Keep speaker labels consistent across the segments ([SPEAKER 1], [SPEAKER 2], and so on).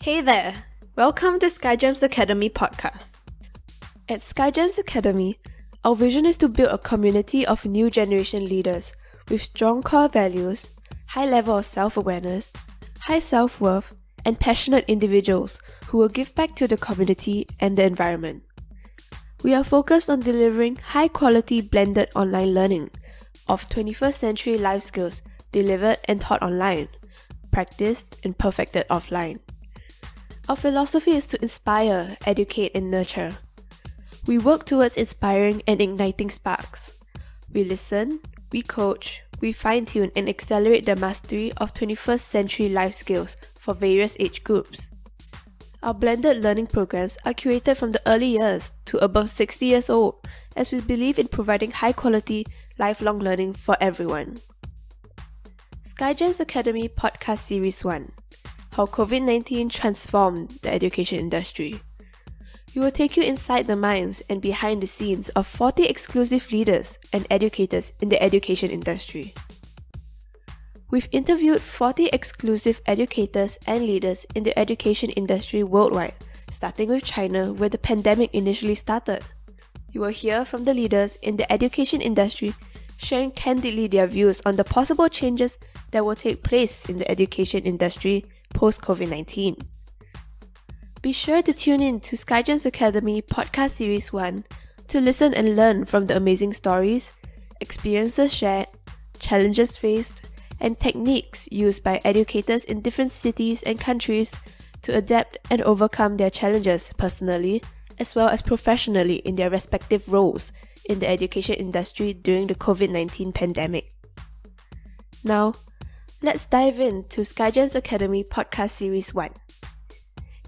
[SPEAKER 1] Hey there! Welcome to SkyGems Academy podcast. At SkyGems Academy, our vision is to build a community of new generation leaders with strong core values, high level of self-awareness, high self-worth, and passionate individuals who will give back to the community and the environment. We are focused on delivering high-quality blended online learning of 21st century life skills delivered and taught online, practiced and perfected offline. Our philosophy is to inspire, educate, and nurture. We work towards inspiring and igniting sparks. We listen, we coach, we fine-tune and accelerate the mastery of 21st century life skills for various age groups. Our blended learning programs are curated from the early years to above 60 years old, as we believe in providing high-quality, lifelong learning for everyone. SkyGems Academy Podcast Series 1: How COVID-19 Transformed the Education Industry. We will take you inside the minds and behind the scenes of 40 exclusive leaders and educators in the education industry. We've interviewed 40 exclusive educators and leaders in the education industry worldwide, starting with China, where the pandemic initially started. You will hear from the leaders in the education industry sharing candidly their views on the possible changes that will take place in the education industry post-COVID-19. Be sure to tune in to SkyGems Academy Podcast Series 1 to listen and learn from the amazing stories, experiences shared, challenges faced, and techniques used by educators in different cities and countries to adapt and overcome their challenges personally as well as professionally in their respective roles in the education industry during the COVID-19 pandemic. Now, let's dive into SkyGems Academy Podcast Series 1.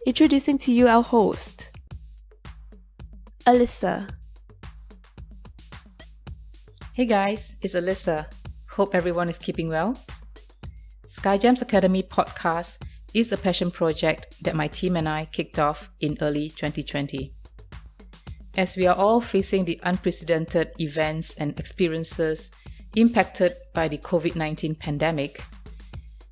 [SPEAKER 1] Introducing to you our host, Alyssa.
[SPEAKER 2] Hey guys, it's Alyssa. Hope everyone is keeping well. SkyGems Academy Podcast is a passion project that my team and I kicked off in early 2020. As we are all facing the unprecedented events and experiences impacted by the COVID-19 pandemic,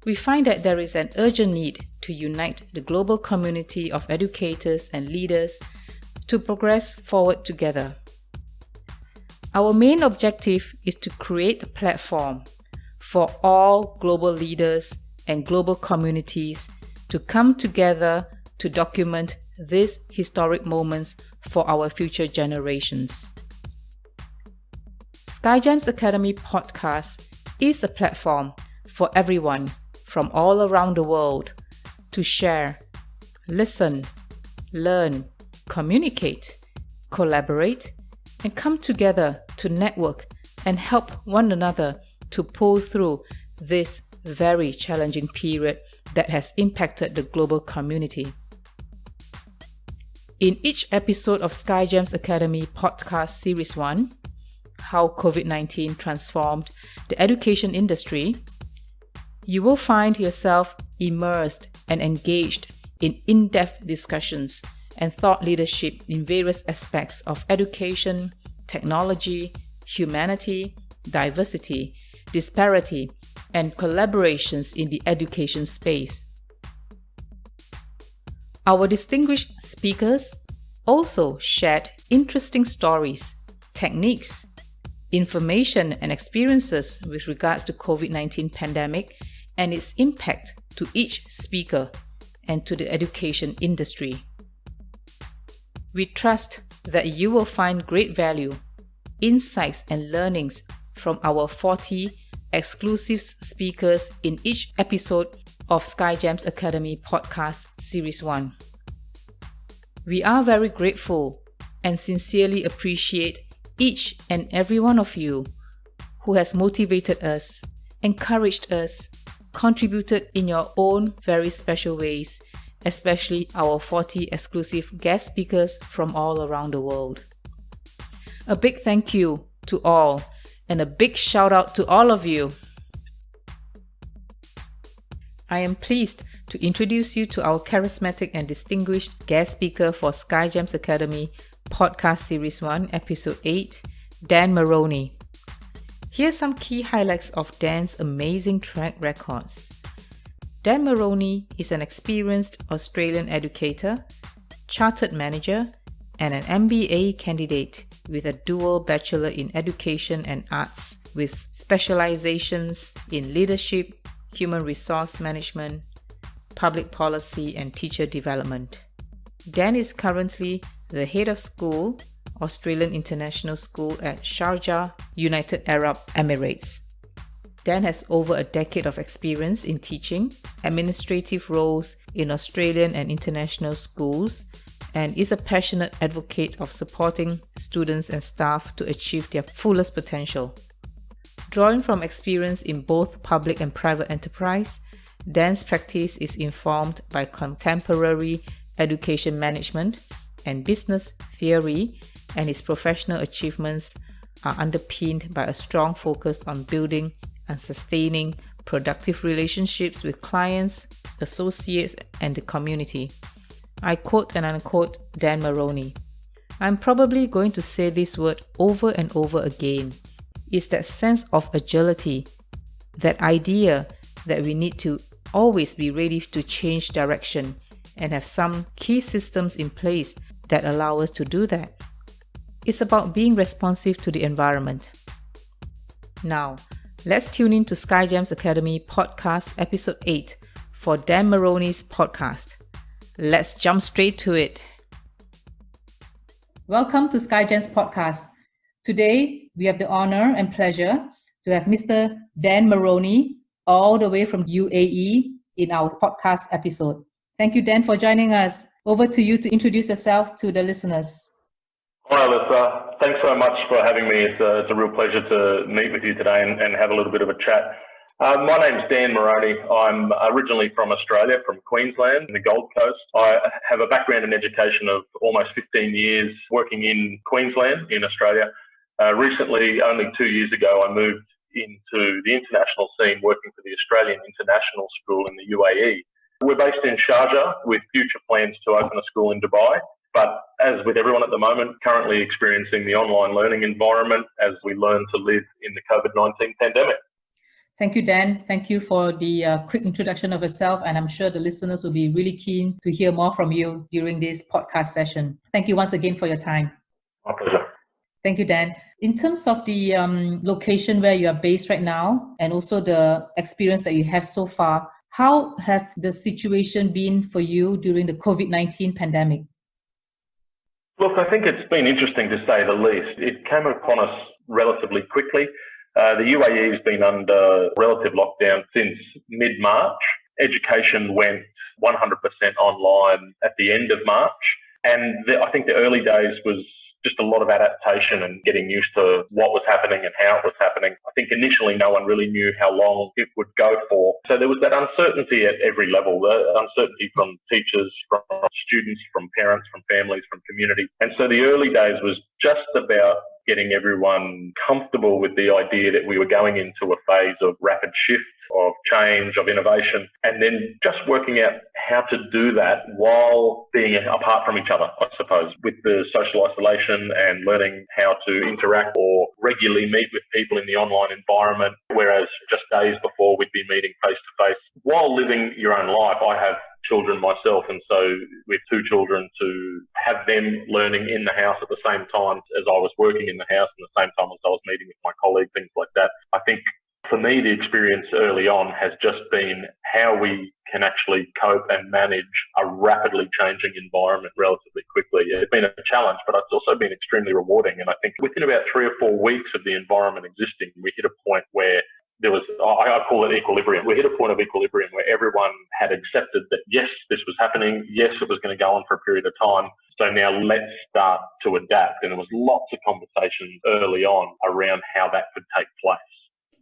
[SPEAKER 2] we find that there is an urgent need to unite the global community of educators and leaders to progress forward together. Our main objective is to create a platform for all global leaders and global communities to come together to document these historic moments for our future generations. SkyGems Academy Podcast is a platform for everyone from all around the world to share, listen, learn, communicate, collaborate, and come together to network and help one another to pull through this very challenging period that has impacted the global community. In each episode of SkyGems Academy Podcast Series 1, How COVID-19 Transformed the Education Industry, you will find yourself immersed and engaged in in-depth discussions and thought leadership in various aspects of education, technology, humanity, diversity, disparity, and collaborations in the education space. Our distinguished speakers also shared interesting stories, techniques, information and experiences with regards to COVID-19 pandemic and its impact to each speaker and to the education industry. We trust that you will find great value, insights and learnings from our 40 exclusive speakers in each episode of SkyGems Academy Podcast Series 1. We are very grateful and sincerely appreciate each and every one of you who has motivated us, encouraged us, contributed in your own very special ways, especially our 40 exclusive guest speakers from all around the world. A big thank you to all and a big shout out to all of you. I am pleased to introduce you to our charismatic and distinguished guest speaker for SkyGems Academy Podcast Series 1, Episode 8, Dan Marrone. Here's some key highlights of Dan's amazing track records. Dan Marrone is an experienced Australian educator, chartered manager, and an MBA candidate with a dual Bachelor in Education and Arts with specializations in leadership, human resource management, public policy, and teacher development. Dan is currently the head of school, Australian International School at Sharjah, United Arab Emirates. Dan has over a decade of experience in teaching, administrative roles in Australian and international schools, and is a passionate advocate of supporting students and staff to achieve their fullest potential. Drawing from experience in both public and private enterprise, Dan's practice is informed by contemporary education management and business theory, and his professional achievements are underpinned by a strong focus on building and sustaining productive relationships with clients, associates, and the community. I quote and unquote Dan Marrone. I'm probably going to say this word over and over again. It's that sense of agility, that idea that we need to always be ready to change direction and have some key systems in place that allow us to do that. It's about being responsive to the environment. Now, let's tune in to SkyGems Academy Podcast Episode 8 for Dan Marrone's podcast. Let's jump straight to it. Welcome to SkyGems Podcast. Today, we have the honor and pleasure to have Mr. Dan Marrone, all the way from UAE, in our podcast episode. Thank you, Dan, for joining us. Over to you to introduce yourself to the listeners.
[SPEAKER 3] Hi, Alyssa. Thanks so much for having me. It's a real pleasure to meet with you today and have a little bit of a chat. My name's Dan Marrone. I'm originally from Australia, from Queensland, the Gold Coast. I have a background in education of almost 15 years working in Queensland, in Australia. Recently, only 2 years ago, I moved into the international scene working for the Australian International School in the UAE. We're based in Sharjah with future plans to open a school in Dubai. But as with everyone at the moment, currently experiencing the online learning environment as we learn to live in the COVID-19 pandemic.
[SPEAKER 2] Thank you, Dan. Thank you for the quick introduction of yourself. And I'm sure the listeners will be really keen to hear more from you during this podcast session. Thank you once again for your time.
[SPEAKER 3] My pleasure.
[SPEAKER 2] Thank you, Dan. In terms of the location where you are based right now and also the experience that you have so far, how have the situation been for you during the COVID-19 pandemic?
[SPEAKER 3] Look, I think it's been interesting to say the least. It came upon us relatively quickly. The UAE has been under relative lockdown since mid-March. Education went 100% online at the end of March. And I think the early days was just a lot of adaptation and getting used to what was happening and how it was happening. I think initially no one really knew how long it would go for. So there was that uncertainty at every level, the uncertainty from teachers, from students, from parents, from families, from community. And so the early days was just about getting everyone comfortable with the idea that we were going into a phase of rapid shift, of change, of innovation, and then just working out how to do that while being apart from each other, I suppose, with the social isolation and learning how to interact or regularly meet with people in the online environment, whereas just days before we'd be meeting face to face while living your own life. I have children myself, and so with 2 children, to have them learning in the house at the same time as I was working in the house and the same time as I was meeting with my colleagues, things like that. I think for me, the experience early on has just been how we can actually cope and manage a rapidly changing environment relatively quickly. It's been a challenge, but it's also been extremely rewarding. And I think within about 3 or 4 weeks of the environment existing, we hit a point where there was, I call it equilibrium. We hit a point of equilibrium where everyone had accepted that, yes, this was happening. Yes, it was going to go on for a period of time. So now let's start to adapt. And there was lots of conversations early on around how that could take place.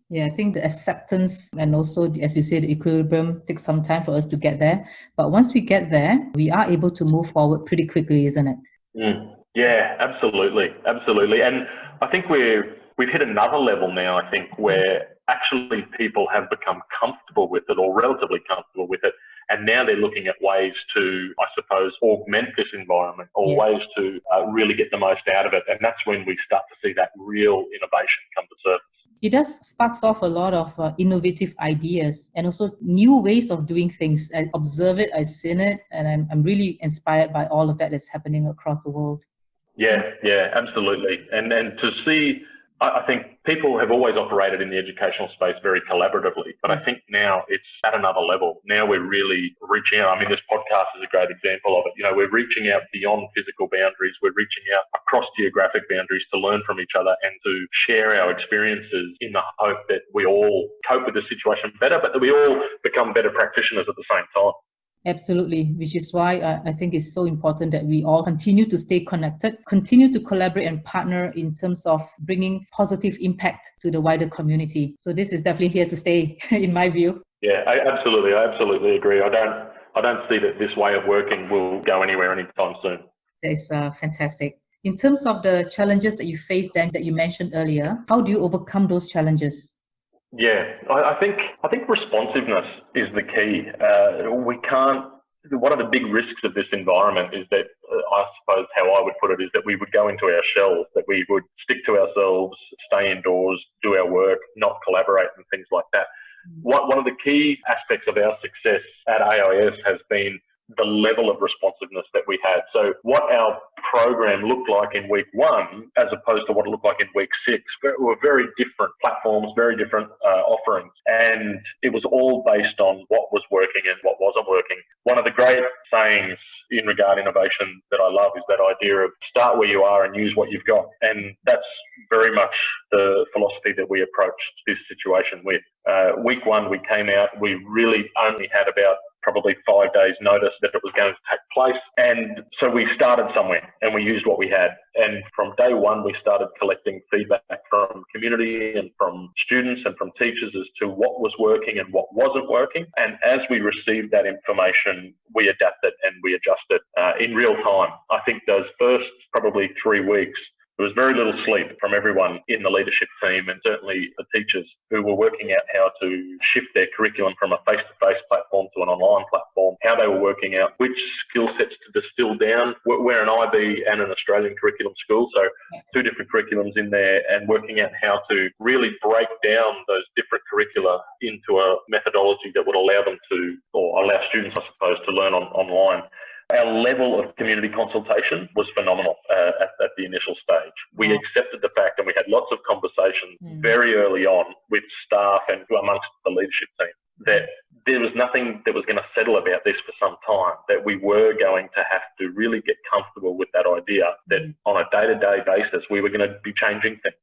[SPEAKER 2] Yeah, I think the acceptance and also, as you said, the equilibrium takes some time for us to get there. But once we get there, we are able to move forward pretty quickly, isn't it?
[SPEAKER 3] Yeah, absolutely. Absolutely. And I think we've hit another level now, I think, where actually people have become comfortable with it or relatively comfortable with it. And now they're looking at ways to, I suppose, augment this environment or ways to really get the most out of it. And that's when we start to see that real innovation come to surface.
[SPEAKER 2] It does sparks off a lot of innovative ideas and also new ways of doing things. I observe it, I've seen it, and I'm really inspired by all of that that's happening across the world.
[SPEAKER 3] Yeah, absolutely. And to see, I think people have always operated in the educational space very collaboratively, but I think now it's at another level. Now we're really reaching out. I mean, this podcast is a great example of it. You know, we're reaching out beyond physical boundaries. We're reaching out across geographic boundaries to learn from each other and to share our experiences in the hope that we all cope with the situation better, but that we all become better practitioners at the same time.
[SPEAKER 2] Absolutely, which is why I think it's so important that we all continue to stay connected, continue to collaborate and partner in terms of bringing positive impact to the wider community. So this is definitely here to stay, in my view.
[SPEAKER 3] Yeah, I absolutely agree. I don't see that this way of working will go anywhere anytime soon.
[SPEAKER 2] That is fantastic. In terms of the challenges that you faced then that you mentioned earlier, how do you overcome those challenges?
[SPEAKER 3] Yeah, I think responsiveness is the key. We can't. One of the big risks of this environment is that, I suppose how I would put it is that we would go into our shells, that we would stick to ourselves, stay indoors, do our work, not collaborate and things like that. One of the key aspects of our success at AIS has been the level of responsiveness that we had. So what our program looked like in week 1 as opposed to what it looked like in week 6 were very different platforms, very different offerings. And it was all based on what was working and what wasn't working. One of the great sayings in regard innovation that I love is that idea of start where you are and use what you've got. And that's very much the philosophy that we approached this situation with. Week 1, we came out, we really only had about probably 5 days notice that it was going to take place. And so we started somewhere and we used what we had. And from day 1, we started collecting feedback from community and from students and from teachers as to what was working and what wasn't working. And as we received that information, we adapted and we adjusted in real time. I think those first probably 3 weeks, there was very little sleep from everyone in the leadership team and certainly the teachers who were working out how to shift their curriculum from a face-to-face platform to an online platform, how they were working out which skill sets to distill down. We're an IB and an Australian curriculum school, so 2 different curriculums in there, and working out how to really break down those different curricula into a methodology that would allow them to, or allow students, I suppose, to learn online. Our level of community consultation was phenomenal at the initial stage. We accepted the fact, and we had lots of conversations very early on with staff and amongst the leadership team, that there was nothing that was going to settle about this for some time, that we were going to have to really get comfortable with that idea that on a day-to-day basis, we were going to be changing things.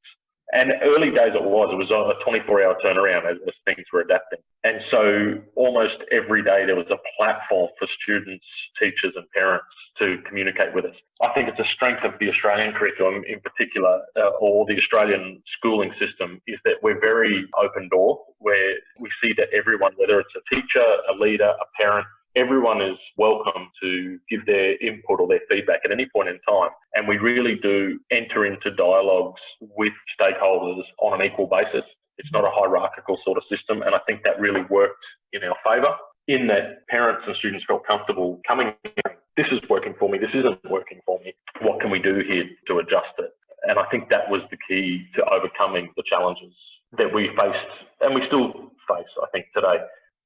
[SPEAKER 3] And early days it was a 24-hour turnaround as things were adapting. And so almost every day there was a platform for students, teachers and parents to communicate with us. I think it's a strength of the Australian curriculum in particular, or the Australian schooling system, is that we're very open door, where we see that everyone, whether it's a teacher, a leader, a parent, everyone is welcome to give their input or their feedback at any point in time. And we really do enter into dialogues with stakeholders on an equal basis. It's not a hierarchical sort of system. And I think that really worked in our favour, in that parents and students felt comfortable coming in. This is working for me. This isn't working for me. What can we do here to adjust it? And I think that was the key to overcoming the challenges that we faced, and we still face, I think, today.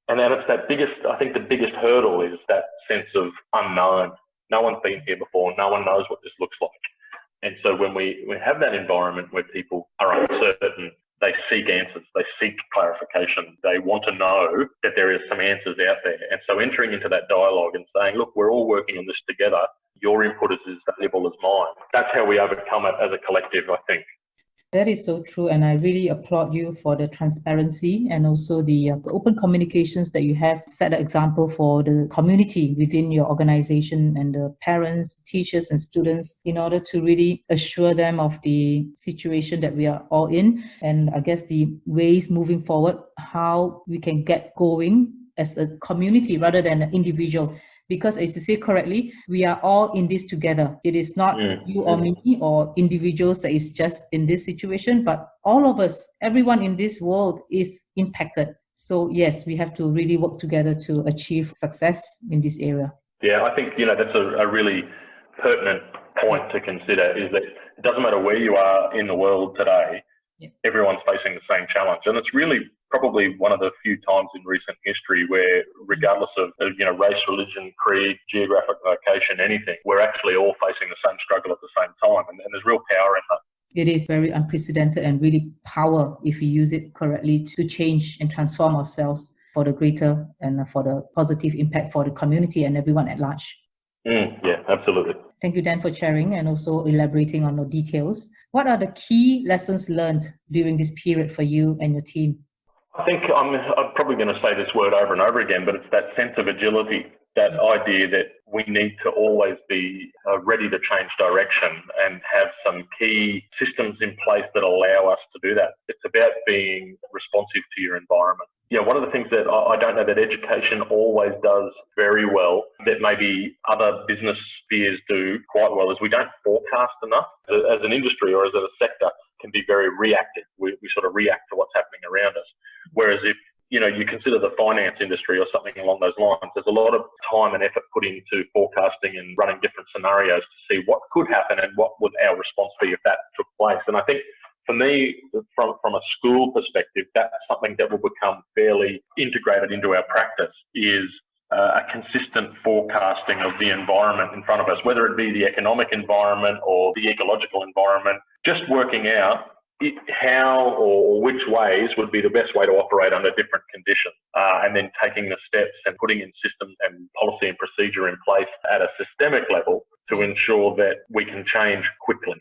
[SPEAKER 3] And then it's that the biggest hurdle is that sense of unknown. No one's been here before. No one knows what this looks like. And so when we have that environment where people are uncertain, they seek answers, they seek clarification, they want to know that there is some answers out there. And so entering into that dialogue and saying, look, we're all working on this together. Your input is as valuable as mine. That's how we overcome it as a collective, I think.
[SPEAKER 2] That is so true, and I really applaud you for the transparency and also the open communications that you have set an example for the community within your organization and the parents, teachers and students in order to really assure them of the situation that we are all in, and I guess the ways moving forward, how we can get going as a community rather than an individual. Because as you say correctly, we are all in this together. It is not you or me or individuals that is just in this situation, but all of us, everyone in this world is impacted. So yes, we have to really work together to achieve success in this area.
[SPEAKER 3] Yeah, I think, that's a really pertinent point to consider, is that it doesn't matter where you are in the world today, Everyone's facing the same challenge. And it's really probably one of the few times in recent history where, regardless of race, religion, creed, geographic location, anything, we're actually all facing the same struggle at the same time. And there's real power in that.
[SPEAKER 2] It is very unprecedented and really power, if we use it correctly, to change and transform ourselves for the greater and for the positive impact for the community and everyone at large.
[SPEAKER 3] Yeah, absolutely.
[SPEAKER 2] Thank you, Dan, for sharing and also elaborating on the details. What are the key lessons learned during this period for you and your team?
[SPEAKER 3] I think I'm probably going to say this word over and over again, but it's that sense of agility, that idea that we need to always be ready to change direction and have some key systems in place that allow us to do that. It's about being responsive to your environment. One of the things that I don't know that education always does very well, that maybe other business spheres do quite well, is we don't forecast enough. As an industry or as a sector, can be very reactive. We sort of react to what's happening around us. Whereas if you consider the finance industry or something along those lines, there's a lot of time and effort put into forecasting and running different scenarios to see what could happen and what would our response be if that took place. And I think for me, from a school perspective, that's something that will become fairly integrated into our practice, is a consistent forecasting of the environment in front of us, whether it be the economic environment or the ecological environment, just working out how or which ways would be the best way to operate under different conditions, and then taking the steps and putting in systems and policy and procedure in place at a systemic level to ensure that we can change quickly,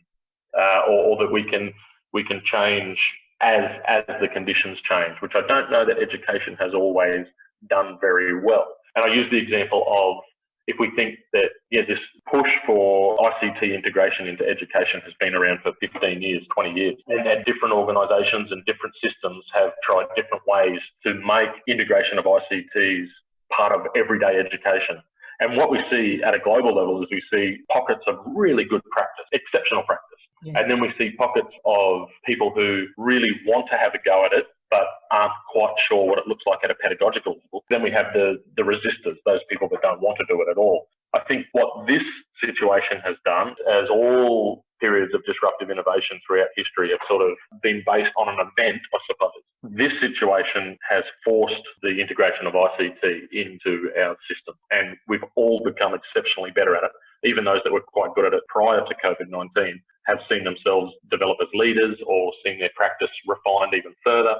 [SPEAKER 3] or that we can change as the conditions change, which I don't know that education has always done very well. And I use the example of, if we think that this push for ICT integration into education has been around for 15 years, 20 years, and different organisations and different systems have tried different ways to make integration of ICTs part of everyday education. And what we see at a global level is we see pockets of really good practice, exceptional practice. Yes. And then we see pockets of people who really want to have a go at it, but aren't quite sure what it looks like at a pedagogical level. Then we have the resistors, those people that don't want to do it at all. I think what this situation has done, as all periods of disruptive innovation throughout history have sort of been based on an event, I suppose, this situation has forced the integration of ICT into our system, and we've all become exceptionally better at it. Even those that were quite good at it prior to COVID-19 have seen themselves develop as leaders or seen their practice refined even further.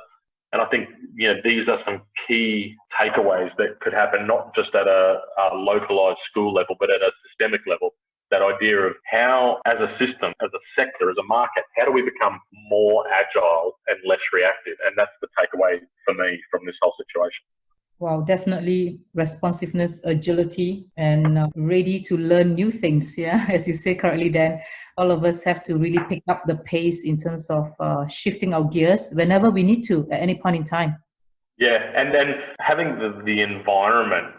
[SPEAKER 3] And I think these are some key takeaways that could happen, not just at a localised school level, but at a systemic level. That idea of how, as a system, as a sector, as a market, how do we become more agile and less reactive? And that's the takeaway for me from this whole situation.
[SPEAKER 2] Wow, definitely responsiveness, agility, and ready to learn new things. Yeah, as you say correctly, Dan, all of us have to really pick up the pace in terms of shifting our gears whenever we need to at any point in time.
[SPEAKER 3] Yeah, and then having the environment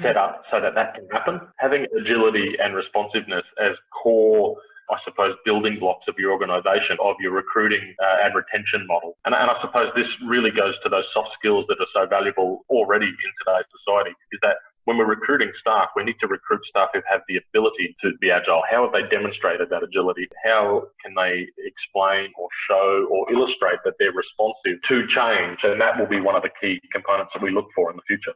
[SPEAKER 3] set up so that can happen, having agility and responsiveness as core, I suppose, building blocks of your organisation, of your recruiting and retention model. And I suppose this really goes to those soft skills that are so valuable already in today's society, is that when we're recruiting staff, we need to recruit staff who have the ability to be agile. How have they demonstrated that agility? How can they explain or show or illustrate that they're responsive to change? And that will be one of the key components that we look for in the future.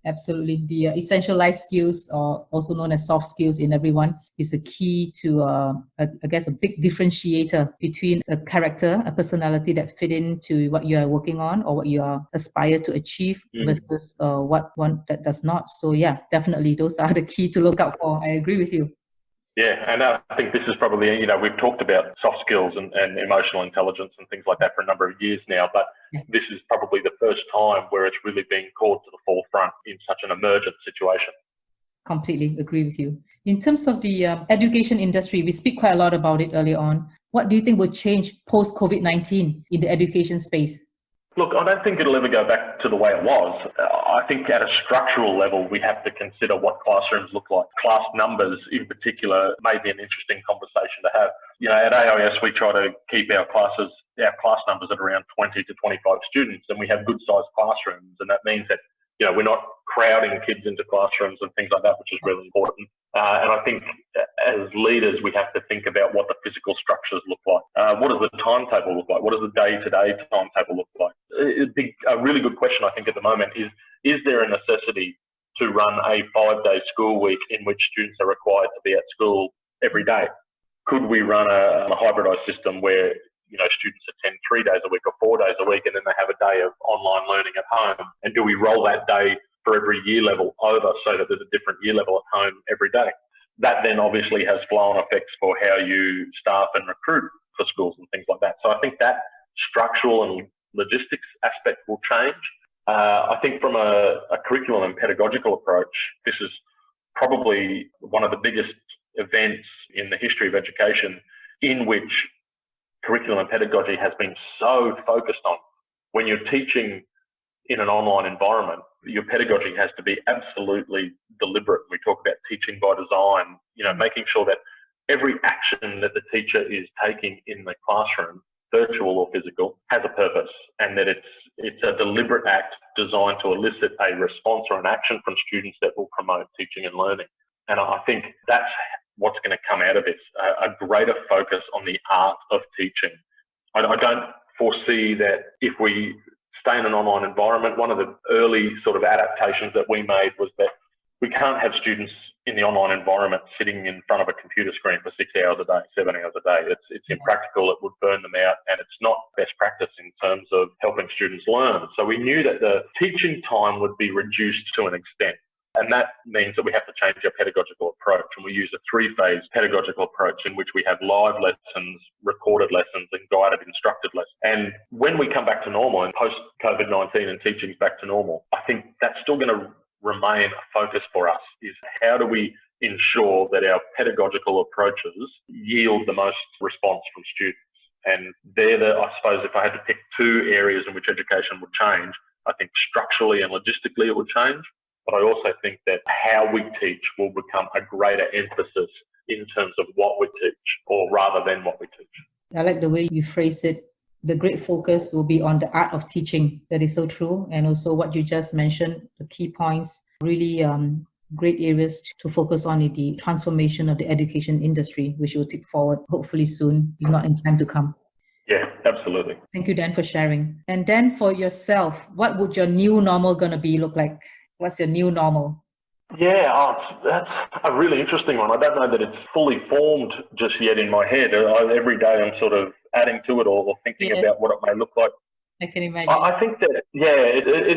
[SPEAKER 2] Absolutely. The essential life skills, or also known as soft skills in everyone, is a key to, I guess, a big differentiator between a character, a personality that fit into what you are working on or what you are aspire to achieve versus what one that does not. So yeah, definitely those are the key to look out for. I agree with you.
[SPEAKER 3] Yeah, and I think this is probably, we've talked about soft skills and emotional intelligence and things like that for a number of years now, but this is probably the first time where it's really being called to the forefront in such an emergent situation.
[SPEAKER 2] Completely agree with you. In terms of the education industry, we speak quite a lot about it earlier on. What do you think will change post-COVID-19 in the education space?
[SPEAKER 3] Look, I don't think it'll ever go back to the way it was. I think at a structural level, we have to consider what classrooms look like. Class numbers in particular may be an interesting conversation to have. At AIS, we try to keep our class numbers at around 20 to 25 students, and we have good sized classrooms. And that means that we're not crowding kids into classrooms and things like that, which is really important. And I think as leaders, we have to think about what the physical structures look like. What does the timetable look like? What does the day-to-day timetable look like? A really good question, I think, at the moment is there a necessity to run a 5-day school week in which students are required to be at school every day? Could we run a hybridized system where students attend 3 days a week or 4 days a week, and then they have a day of online learning at home? And do we roll that day for every year level over so that there's a different year level at home every day? That then obviously has flow-on effects for how you staff and recruit for schools and things like that. So I think that structural and logistics aspect will change. I think from a curriculum and pedagogical approach, this is probably one of the biggest events in the history of education in which curriculum and pedagogy has been so focused on. When you're teaching in an online environment, your pedagogy has to be absolutely deliberate. We talk about teaching by design, making sure that every action that the teacher is taking in the classroom, virtual or physical, has a purpose, and that it's a deliberate act designed to elicit a response or an action from students that will promote teaching and learning. And I think that's what's going to come out of this, a greater focus on the art of teaching. I don't foresee that if we stay in an online environment, one of the early sort of adaptations that we made was that we can't have students in the online environment sitting in front of a computer screen for 6 hours a day, 7 hours a day. It's impractical, it would burn them out, and it's not best practice in terms of helping students learn. So we knew that the teaching time would be reduced to an extent. And that means that we have to change our pedagogical approach. And we use a 3-phase pedagogical approach in which we have live lessons, recorded lessons, and guided instructed lessons. And when we come back to normal and post-COVID-19 and teaching's back to normal, I think that's still going to remain a focus for us, is how do we ensure that our pedagogical approaches yield the most response from students. And I suppose if I had to pick 2 areas in which education would change, I think structurally and logistically it would change. But I also think that how we teach will become a greater emphasis in terms of what we teach, or rather than what we teach.
[SPEAKER 2] I like the way you phrase it. The great focus will be on the art of teaching. That is so true. And also what you just mentioned, the key points, really great areas to focus on in the transformation of the education industry, which will take forward hopefully soon, if not in time to come.
[SPEAKER 3] Yeah, absolutely.
[SPEAKER 2] Thank you, Dan, for sharing. And Dan, for yourself, what would your new normal going to look like? What's your new normal?
[SPEAKER 3] Yeah, that's a really interesting one. I don't know that it's fully formed just yet in my head. Every day I'm sort of adding to it or thinking about what it may look like.
[SPEAKER 2] I can imagine.
[SPEAKER 3] I think that,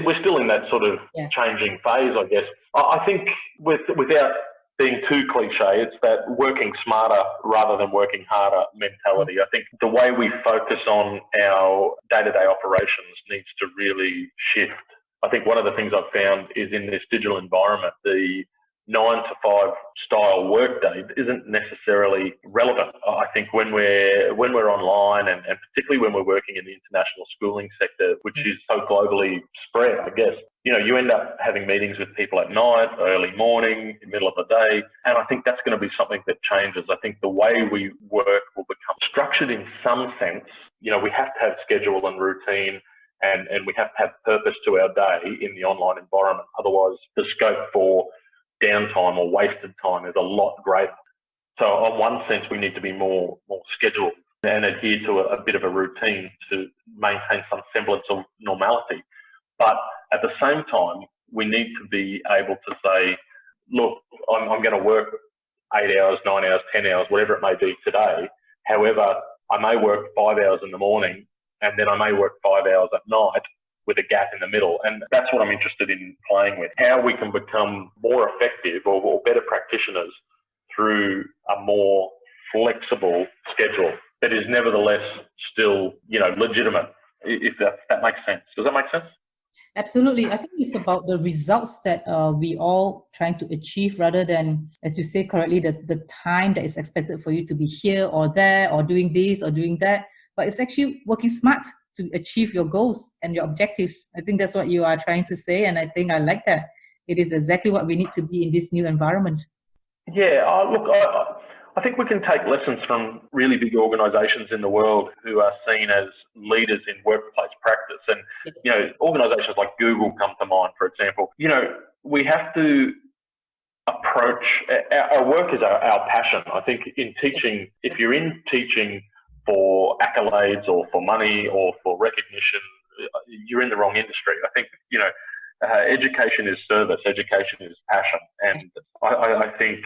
[SPEAKER 3] we're still in that sort of changing phase, I guess. I think without being too cliche, it's that working smarter rather than working harder mentality. I think the way we focus on our day-to-day operations needs to really shift. I think one of the things I've found is in this digital environment, the 9 to 5 style workday isn't necessarily relevant. I think when we're online and particularly when we're working in the international schooling sector, which is so globally spread, I guess, you end up having meetings with people at night, early morning, middle of the day. And I think that's going to be something that changes. I think the way we work will become structured in some sense. We have to have schedule and routine. And we have to have purpose to our day in the online environment. Otherwise, the scope for downtime or wasted time is a lot greater. So on one sense, we need to be more scheduled and adhere to a bit of a routine to maintain some semblance of normality. But at the same time, we need to be able to say, look, I'm going to work 8 hours, 9 hours, 10 hours, whatever it may be today. However, I may work 5 hours in the morning, and then I may work 5 hours at night with a gap in the middle. And that's what I'm interested in playing with, how we can become more effective or better practitioners through a more flexible schedule that is nevertheless still, legitimate, if that makes sense. Does that make sense?
[SPEAKER 2] Absolutely. I think it's about the results that we all trying to achieve rather than, as you say correctly, the time that is expected for you to be here or there or doing this or doing that. But it's actually working smart to achieve your goals and your objectives. I think that's what you are trying to say. And I think I like that. It is exactly what we need to be in this new environment.
[SPEAKER 3] Yeah, look, I think we can take lessons from really big organisations in the world who are seen as leaders in workplace practice. And, organisations like Google come to mind, for example. We have to approach our work is our passion. I think in teaching, if you're in teaching for accolades or for money or for recognition, you're in the wrong industry. I think, education is service, education is passion. And I think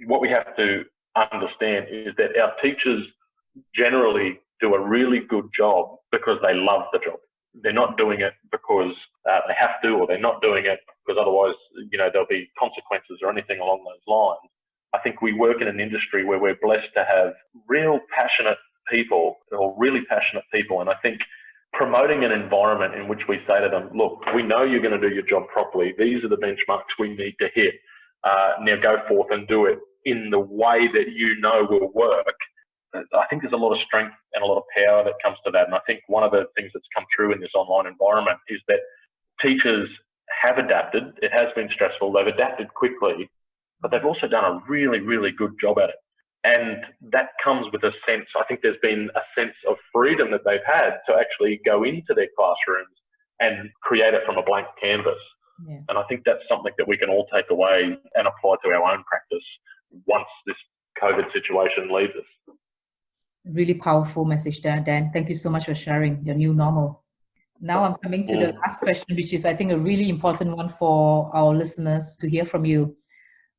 [SPEAKER 3] what we have to understand is that our teachers generally do a really good job because they love the job. They're not doing it because they have to, or they're not doing it because otherwise, there'll be consequences or anything along those lines. I think we work in an industry where we're blessed to have really passionate people. And I think promoting an environment in which we say to them, look, we know you're going to do your job properly. These are the benchmarks we need to hit. Now go forth and do it in the way that will work. I think there's a lot of strength and a lot of power that comes to that. And I think one of the things that's come through in this online environment is that teachers have adapted. It has been stressful. They've adapted quickly, but they've also done a really, really good job at it. And that comes with a sense, I think there's been a sense of freedom that they've had to actually go into their classrooms and create it from a blank canvas. Yeah. And I think that's something that we can all take away and apply to our own practice once this COVID situation leaves us.
[SPEAKER 2] Really powerful message there, Dan. Thank you so much for sharing your new normal. Now I'm coming to the last question, which is, I think, a really important one for our listeners to hear from you.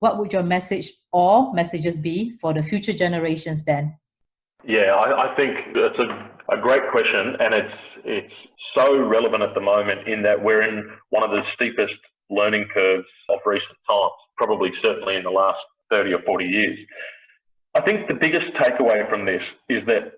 [SPEAKER 2] What would your message or messages be for the future generations, Dan?
[SPEAKER 3] Yeah, I think it's a great question, and it's so relevant at the moment in that we're in one of the steepest learning curves of recent times, probably certainly in the last 30 or 40 years. I think the biggest takeaway from this is that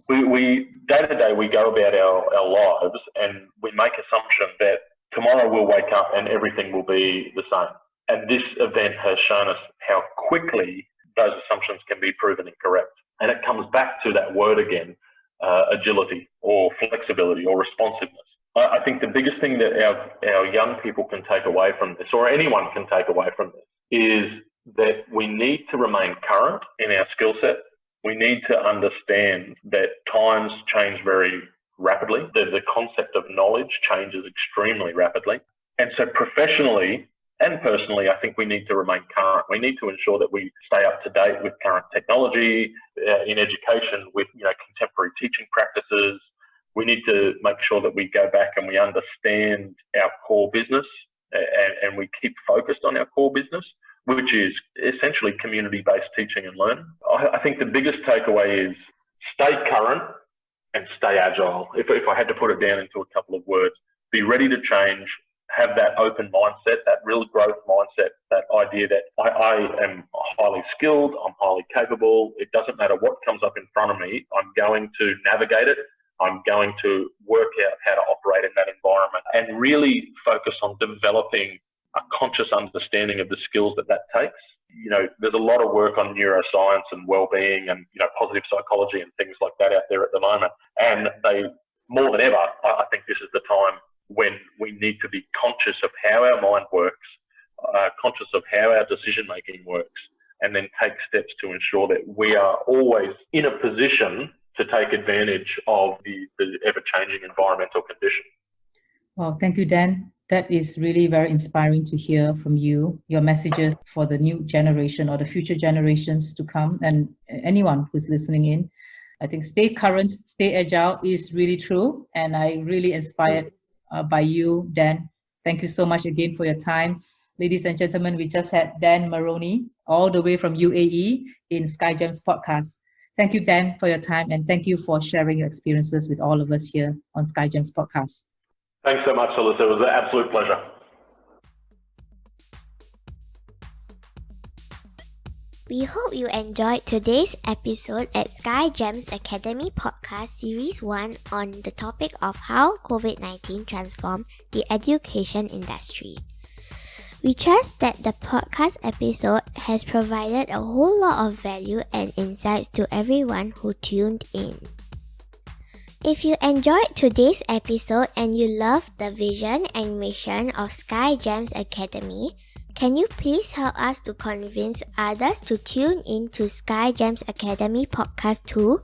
[SPEAKER 3] we day to day we go about our lives and we make assumptions that tomorrow we'll wake up and everything will be the same. And this event has shown us how quickly those assumptions can be proven incorrect. And it comes back to that word again, agility or flexibility or responsiveness. I think the biggest thing that our young people can take away from this, or anyone can take away from this, is that we need to remain current in our skill set. We need to understand that times change very rapidly. The concept of knowledge changes extremely rapidly. And so professionally and personally, I think we need to remain current. We need to ensure that we stay up to date with current technology in education, with contemporary teaching practices. We need to make sure that we go back and we understand our core business and we keep focused on our core business, which is essentially community-based teaching and learning. I think the biggest takeaway is stay current and stay agile. If I had to put it down into a couple of words, be ready to change, have that open mindset, that real growth mindset, that idea that I am highly skilled, I'm highly capable. It doesn't matter what comes up in front of me. I'm going to navigate it. I'm going to work out how to operate in that environment and really focus on developing a conscious understanding of the skills that takes. There's a lot of work on neuroscience and well-being and, positive psychology and things like that out there at the moment. And more than ever, I think this is the time when we need to be conscious of how our mind works, conscious of how our decision-making works, and then take steps to ensure that we are always in a position to take advantage of the ever-changing environmental condition.
[SPEAKER 2] Well, thank you, Dan. That is really very inspiring to hear from you, your messages for the new generation or the future generations to come, and anyone who's listening in. I think stay current, stay agile is really true, and I really inspired by you, Dan. Thank you so much again for your time. Ladies and gentlemen, we just had Dan Marrone all the way from UAE in SkyGems podcast. Thank you, Dan, for your time, and thank you for sharing your experiences with all of us here on SkyGems podcast.
[SPEAKER 3] Thanks so much, Alyssa. It was an absolute pleasure.
[SPEAKER 4] We hope you enjoyed today's episode at SkyGems Academy Podcast Series 1 on the topic of how COVID-19 transformed the education industry. We trust that the podcast episode has provided a whole lot of value and insights to everyone who tuned in. If you enjoyed today's episode and you love the vision and mission of SkyGems Academy, Can you please help us to convince others to tune in to SkyGems Academy podcast too?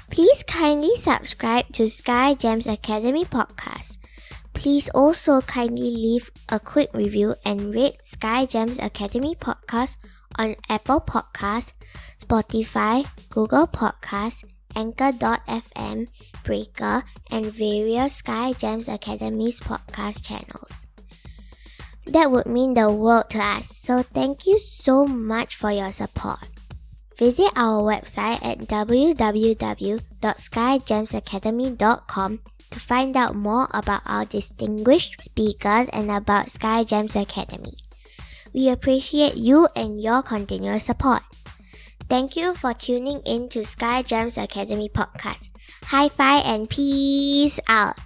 [SPEAKER 4] Please kindly subscribe to SkyGems Academy podcast. Please also kindly leave a quick review and rate SkyGems Academy podcast on Apple Podcasts, Spotify, Google Podcasts, Anchor.fm, Breaker, and various SkyGems Academy's podcast channels. That would mean the world to us, so thank you so much for your support. Visit our website at www.skygemsacademy.com to find out more about our distinguished speakers and about SkyGems Academy. We appreciate you and your continuous support. Thank you for tuning in to SkyGems Academy podcast. High five and peace out.